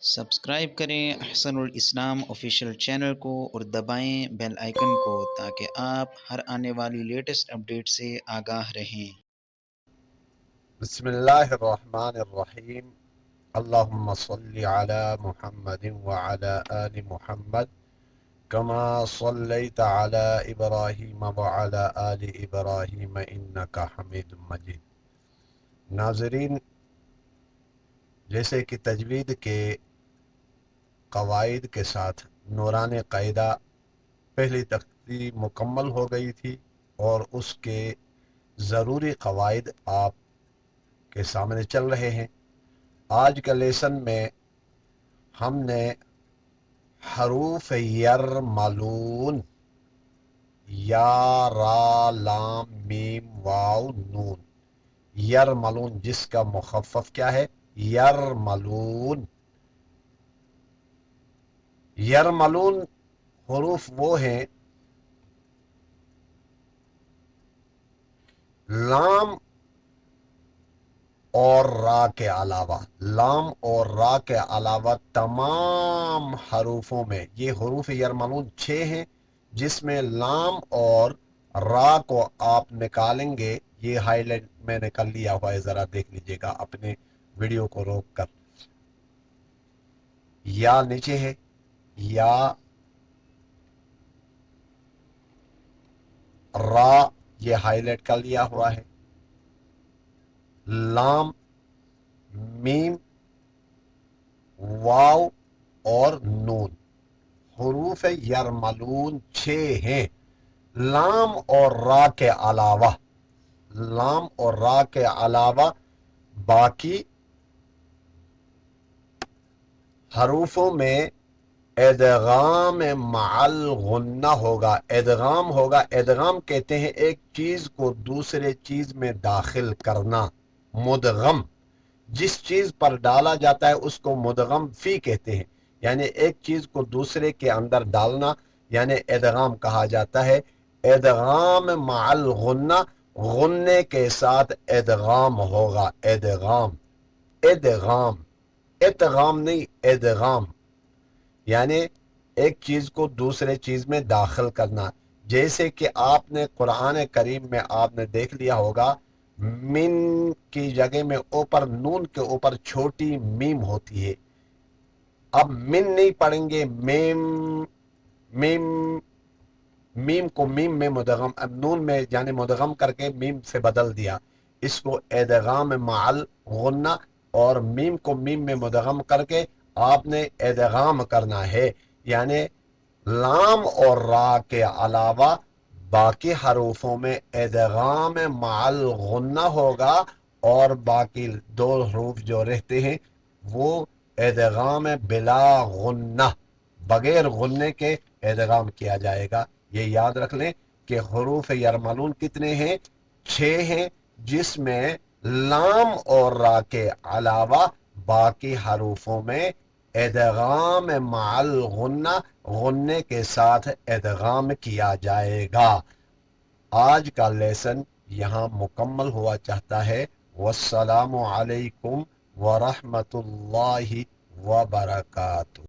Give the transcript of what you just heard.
Subscribe کریں احسن الاسلام official channel کو اور دبائیں بیل آئیکن کو تاکہ آپ ہر آنے والی لیٹسٹ اپڈیٹ سے آگاہ رہیں۔ بسم اللہ الرحمن الرحیم۔ اللہم صلی علی محمد وعلی آل محمد کما صلیت علی ابراہیم وعلی آل ابراہیم انکا حمید مجید۔ ناظرین، جیسے کہ تجوید کے قواعد کے ساتھ نوران قاعدہ پہلی تختی مکمل ہو گئی تھی اور اس کے ضروری قواعد آپ کے سامنے چل رہے ہیں۔ آج کا لیسن میں ہم نے حروف یرملون یا را لام میم واو نون، یرملون جس کا مخفف کیا ہے؟ یرملون۔ یرملون حروف وہ ہیں لام اور را کے علاوہ، لام اور را کے علاوہ تمام حروفوں میں، یہ حروف یرملون 6 ہیں جس میں لام اور را کو آپ نکالیں گے۔ یہ ہائی لائٹ میں نے کر لیا ہوا ہے، ذرا دیکھ لیجئے گا اپنے ویڈیو کو روک کر۔ یا نیچے ہے، یا را یہ ہائی لائٹ کر لیا ہوا ہے، لام، میم، واو اور نون۔ حروف یرملون 6 ہیں لام اور را کے علاوہ، لام اور را کے علاوہ باقی حروفوں میں ادغام مع الغنہ ہوگا، ادغام ہوگا۔ ادغام کہتے ہیں ایک چیز کو دوسرے چیز میں داخل کرنا، مدغم۔ جس چیز پر ڈالا جاتا ہے اس کو مدغم فی کہتے ہیں، یعنی ایک چیز کو دوسرے کے اندر ڈالنا، یعنی ادغام کہا جاتا ہے۔ ادغام مع الغنہ، غنے کے ساتھ ادغام ہوگا، ادغام، ادغام، ادغام نہیں، ادغام، یعنی ایک چیز کو دوسرے چیز میں داخل کرنا۔ جیسے کہ آپ نے قرآن کریم میں آپ نے دیکھ لیا ہوگا، من کی جگہ میں اوپر نون کے اوپر چھوٹی میم ہوتی ہے۔ اب من نہیں پڑھیں گے، میم، میم، میم کو میم میں مدغم، نون میں یعنی مدغم کر کے میم سے بدل دیا، اس کو ادغام مع الغنہ، اور میم کو میم میں مدغم کر کے آپ نے ادغام کرنا ہے، یعنی لام اور را کے علاوہ باقی حروفوں میں ادغام مع الغنہ ہوگا، اور باقی 2 حروف جو رہتے ہیں وہ ادغام بلا غنہ، بغیر غنے کے ادغام کیا جائے گا۔ یہ یاد رکھ لیں کہ حروف یرملون کتنے ہیں؟ 6 ہیں، جس میں لام اور را کے علاوہ باقی حروفوں میں ادغام مع الغنہ، غنے کے ساتھ ادغام کیا جائے گا۔ آج کا لیسن یہاں مکمل ہوا چاہتا ہے۔ والسلام علیکم ورحمۃ اللہ وبرکاتہ۔